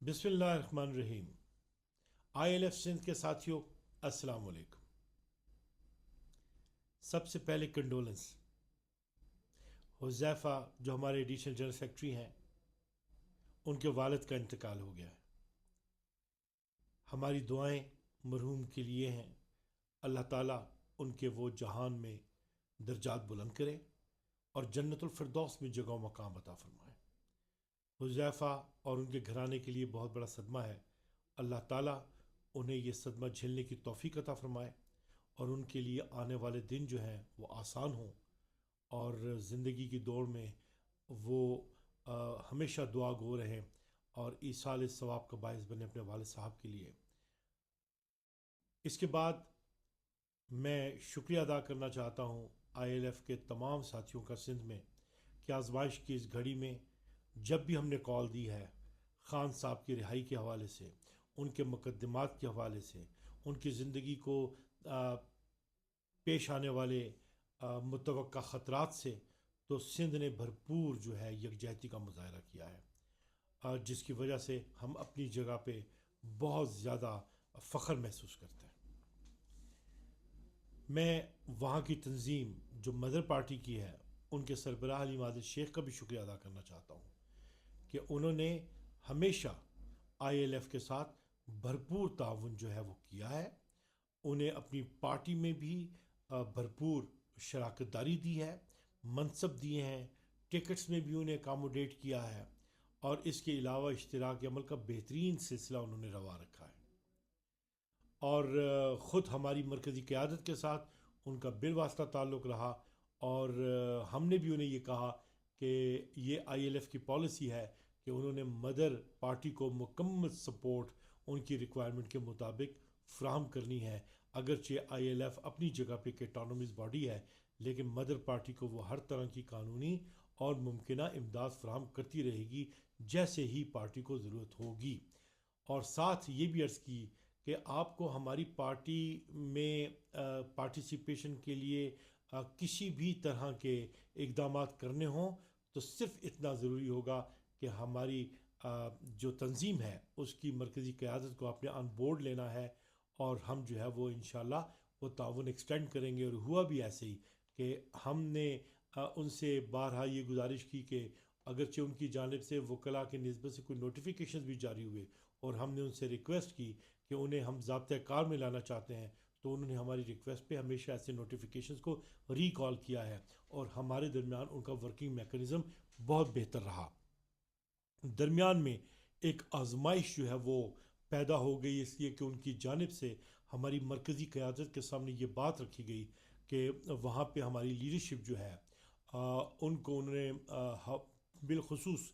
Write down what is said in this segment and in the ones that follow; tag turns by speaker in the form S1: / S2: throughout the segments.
S1: बिस्मिल्लाह रहमान रहीम। ILF Sindh के साथियों, अस्सलाम वालेकुम। सबसे पहले कंडोलेंस। हुज़ैफ़ा जो हमारे एडिशनल जनरल सेक्रेटरी हैं, उनके वालिद का इंतकाल हो गया है। हमारी दुआएं मरहूम के लिए हैं। अल्लाह ताला उनके वो जहान में दर्जात बुलंद करे और जन्नतुल फिरदौस में जगह व मकाम अता फरमाए। हुज़ैफ़ा और उनके घराने के लिए बहुत बड़ा सदमा है। अल्लाह ताला उन्हें ये सदमा झेलने की तौफीक अता फरमाए और उनके लिए आने वाले दिन जो हैं वो आसान हों और ज़िंदगी की दौड़ में वो हमेशा दुआ गो रहें और ईसाल सवाब का बायस बने अपने वालिद साहब के लिए। इसके बाद मैं शुक्रिया अदा करना चाहता हूँ ILF के तमाम साथियों का सिंध में कि आजमाइश की इस घड़ी में जब भी हमने कॉल दी है, ख़ान साहब की रिहाई के हवाले से, उनके मुकद्दमात के हवाले से, उनकी ज़िंदगी को पेश आने वाले मुतवक्का ख़तरात से, तो सिंध ने भरपूर जो है यकजहती का मुजाहरा किया है, जिसकी वजह से हम अपनी जगह पे बहुत ज़्यादा फ़ख्र महसूस करते हैं। मैं वहाँ की तंजीम जो मदर पार्टी की है, उनके सरबराह अली माजिद शेख का भी शुक्रिया अदा करना चाहता हूँ कि उन्होंने हमेशा ILF के साथ भरपूर ताउन जो है वो किया है। उन्हें अपनी पार्टी में भी भरपूर शराकत दारी दी है, मनसब दिए हैं, टिकट्स में भी उन्हें अकामोडेट किया है और इसके अलावा इश्तिराक अमल का बेहतरीन सिलसिला उन्होंने रवा रखा है। और ख़ुद हमारी मरकज़ी क़यादत के साथ उनका बिलवास्ता ताल्लुक़ रहा और हमने भी उन्हें ये कहा कि ये ILF की पॉलिसी है कि उन्होंने मदर पार्टी को मुकम्मल सपोर्ट उनकी रिक्वायरमेंट के मुताबिक फ़राहम करनी है। अगरचे ILF अपनी जगह पे एक ऑटोनॉमस बॉडी है, लेकिन मदर पार्टी को वो हर तरह की कानूनी और मुमकिना इमदाद फ़राहम करती रहेगी जैसे ही पार्टी को ज़रूरत होगी। और साथ ये भी अर्ज़ की कि आपको हमारी पार्टी में पार्टिसिपेशन के लिए किसी भी तरह के इक़दामात करने हों तो सिर्फ़ इतना ज़रूरी होगा कि हमारी जो तंजीम है उसकी मरकज़ी क़यादत को आपने ऑन बोर्ड लेना है और हम जो है वो इंशाल्लाह वो ताउन एक्सटेंड करेंगे। और हुआ भी ऐसे ही कि हमने उनसे बारहा ये गुजारिश की कि अगरचे उनकी जानिब से वकला के निस्बत से कोई नोटिफिकेशन भी जारी हुए और हमने उनसे रिक्वेस्ट की कि उन्हें हम ज़ाब्ते कार में लाना चाहते हैं, तो उन्होंने हमारी रिक्वेस्ट पे हमेशा ऐसे नोटिफिकेशंस को रिकॉल किया है और हमारे दरमियान उनका वर्किंग मैकेनिज़्म बहुत बेहतर रहा। दरमियान में एक आजमाइश जो है वो पैदा हो गई इसलिए कि उनकी जानिब से हमारी मरकज़ी क़यादत के सामने ये बात रखी गई कि वहाँ पे हमारी लीडरशिप जो है उनको उन्होंने बिलखुसूस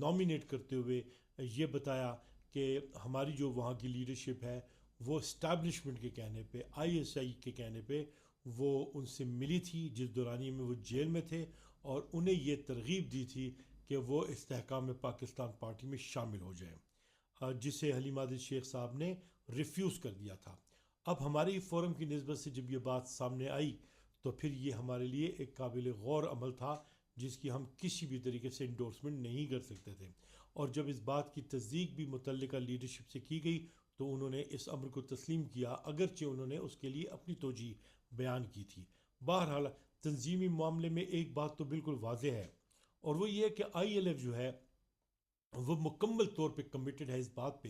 S1: नॉमिनेट करते हुए ये बताया कि हमारी जो वहाँ की लीडरशिप है वो इस्टेब्लिशमेंट के कहने पे, ISI के कहने पे वो उनसे मिली थी जिस दौरानिए में वो जेल में थे और उन्हें ये तरगीब दी थी कि वो इस्तेहकाम पाकिस्तान पार्टी में शामिल हो जाएं, जिसे अली माजिद शेख साहब ने रिफ्यूज़ कर दिया था। अब हमारे फोरम की निस्बत से जब ये बात सामने आई तो फिर ये हमारे लिए एक काबिल गौर अमल था जिसकी हम किसी भी तरीके से इंडोर्समेंट नहीं कर सकते थे। और जब इस बात की तस्दीक भी मुतल्लिका लीडरशिप से की गई तो उन्होंने इस अमर को तस्लीम किया, अगरचे उन्होंने उसके लिए अपनी तोजी बयान की थी। बहरहाल तंजीमी मामले में एक बात तो बिल्कुल वाज़ेह है और वो ये है कि ILF जो है वो मुकम्मल तौर पे कमिटेड है इस बात पे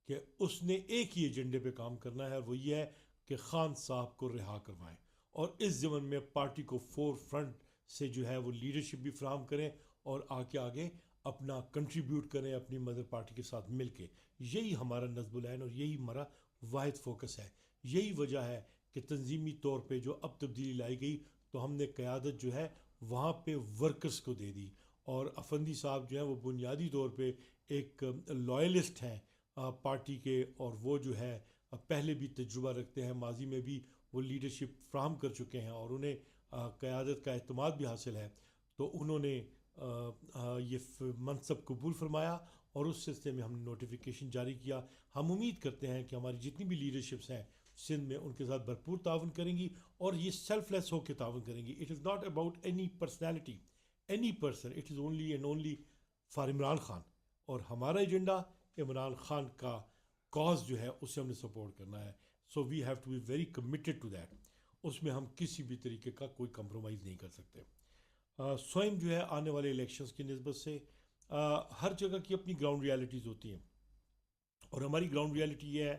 S1: कि उसने एक ही एजेंडे पे काम करना है और वो ये है कि ख़ान साहब को रिहा करवाएं और इस ज़मन में पार्टी को फोर फ्रंट से जो है वो लीडरशिप भी फ्राहम करें और आगे अपना कंट्रीब्यूट करें अपनी मदर पार्टी के साथ मिल के। यही हमारा नज़्बुल-ऐन और यही हमारा वाहिद फोकस है। यही वजह है कि तंजीमी तौर पर जो अब तब्दीली लाई गई तो हमने क़यादत जो है वहाँ पे वर्कर्स को दे दी और अफंदी साहब जो है वो बुनियादी तौर पे एक लॉयलिस्ट हैं पार्टी के और वो जो है पहले भी तजुर्बा रखते हैं, माजी में भी वो लीडरशिप फ्राहम कर चुके हैं और उन्हें क़यादत का एतमाद भी हासिल है। तो उन्होंने ये मनसब कबूल फरमाया और उस सिलसिले में हमने नोटिफिकेशन जारी किया। हम उम्मीद करते हैं कि हमारी जितनी भी लीडरशिप्स हैं सिंध में उनके साथ भरपूर ताउन करेंगी और ये सेल्फलेस होकर ताउन करेंगी। It is not about any personality, any person, it is only and only for Imran Khan. اور ہمارا ایجنڈا عمران خان کا کاز جو ہے اسے ہم نے سپورٹ کرنا ہے. So we have to be very committed to that. اس میں ہم کسی بھی طریقے کا کوئی کمپرومائز نہیں کر سکتے. سوئم جو ہے آنے والے الیکشنز کی نسبت سے ہر جگہ کی اپنی گراؤنڈ ریالٹیز ہوتی ہیں، اور ہماری گراؤنڈ ریالٹی یہ ہے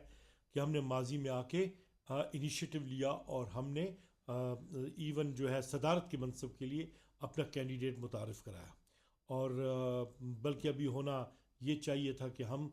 S1: کہ ہم نے ماضی میں آ کے انیشیٹو لیا اور ہم نے ایون جو ہے صدارت کے منصب کے لیے اپنا کینڈیڈیٹ متعارف کرایا. اور بلکہ ابھی ہونا یہ چاہیے تھا کہ ہم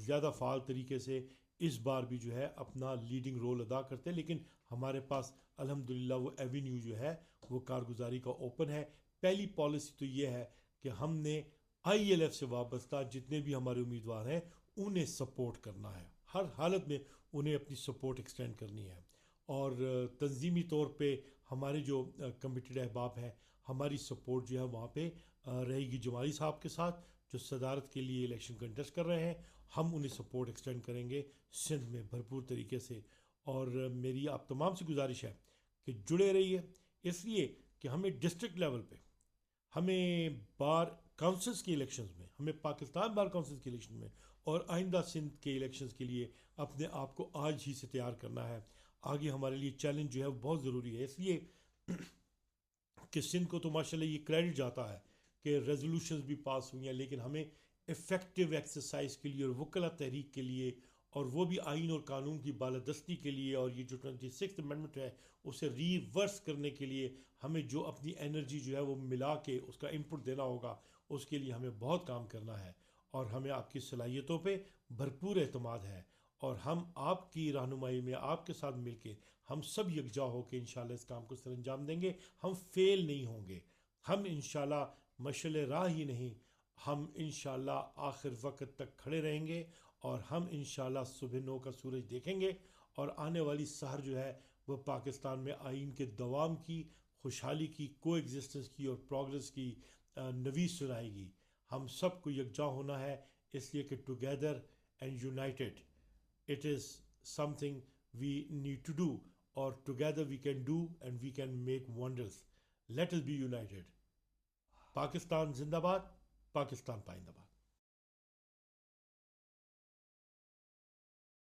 S1: زیادہ فعال طریقے سے اس بار بھی جو ہے اپنا لیڈنگ رول ادا کرتے، لیکن ہمارے پاس الحمدللہ وہ ایونیو جو ہے وہ کارگزاری کا اوپن ہے. پہلی پالیسی تو یہ ہے کہ ہم نے آئی ایل ایف سے وابستہ جتنے بھی ہمارے امیدوار ہیں انہیں سپورٹ کرنا ہے، ہر حالت میں انہیں اپنی سپورٹ ایکسٹینڈ کرنی ہے. اور تنظیمی طور پہ ہمارے جو کمیٹیڈ احباب ہیں، ہماری سپورٹ جو ہے وہاں پہ رہے گی جمالی صاحب کے ساتھ جو صدارت کے لیے الیکشن کنٹیسٹ کر رہے ہیں. ہم انہیں سپورٹ ایکسٹینڈ کریں گے سندھ میں بھرپور طریقے سے. اور میری آپ تمام سے گزارش ہے کہ جڑے رہیے، اس لیے کہ ہمیں ڈسٹرکٹ لیول پہ، ہمیں بار کونسلز کے الیکشنز میں، ہمیں پاکستان بار کونسلز کے الیکشن میں اور آئندہ سندھ کے الیکشنز کے لیے اپنے آپ کو آج ہی سے تیار کرنا ہے. آگے ہمارے لیے چیلنج جو ہے وہ بہت ضروری ہے، اس لیے کہ سندھ کو تو ماشاءاللہ یہ کریڈٹ جاتا ہے کہ ریزولوشنز بھی پاس ہوئی ہیں، لیکن ہمیں افیکٹو ایکسرسائز کے لیے اور وکلا تحریک کے لیے، اور وہ بھی آئین اور قانون کی بالادستی کے لیے، اور یہ جو 26 امنڈمنٹ ہے اسے ریورس کرنے کے لیے ہمیں جو اپنی انرجی جو ہے وہ ملا کے اس کا انپٹ دینا ہوگا. اس کے لیے ہمیں بہت کام کرنا ہے، اور ہمیں آپ کی صلاحیتوں پہ بھرپور اعتماد ہے. اور ہم آپ کی رہنمائی میں آپ کے ساتھ مل کے ہم سب یکجا ہو کے انشاءاللہ اس کام کو سر انجام دیں گے. ہم فیل نہیں ہوں گے، ہم انشاءاللہ مشعل راہ ہی نہیں، ہم انشاءاللہ آخر وقت تک کھڑے رہیں گے. اور ہم انشاءاللہ صبح 9 کا سورج دیکھیں گے، اور آنے والی سحر جو ہے وہ پاکستان میں آئین کے دوام کی، خوشحالی کی، کو ایگزسٹنس کی اور پروگرس کی نوید سنائے گی. ہم سب کو یکجا ہونا ہے، اس لیے کہ together and United it is something we need to do, or together we can do and we can make wonders. Let us be united. Pakistan زندہ باد، پاکستان پائندہ باد.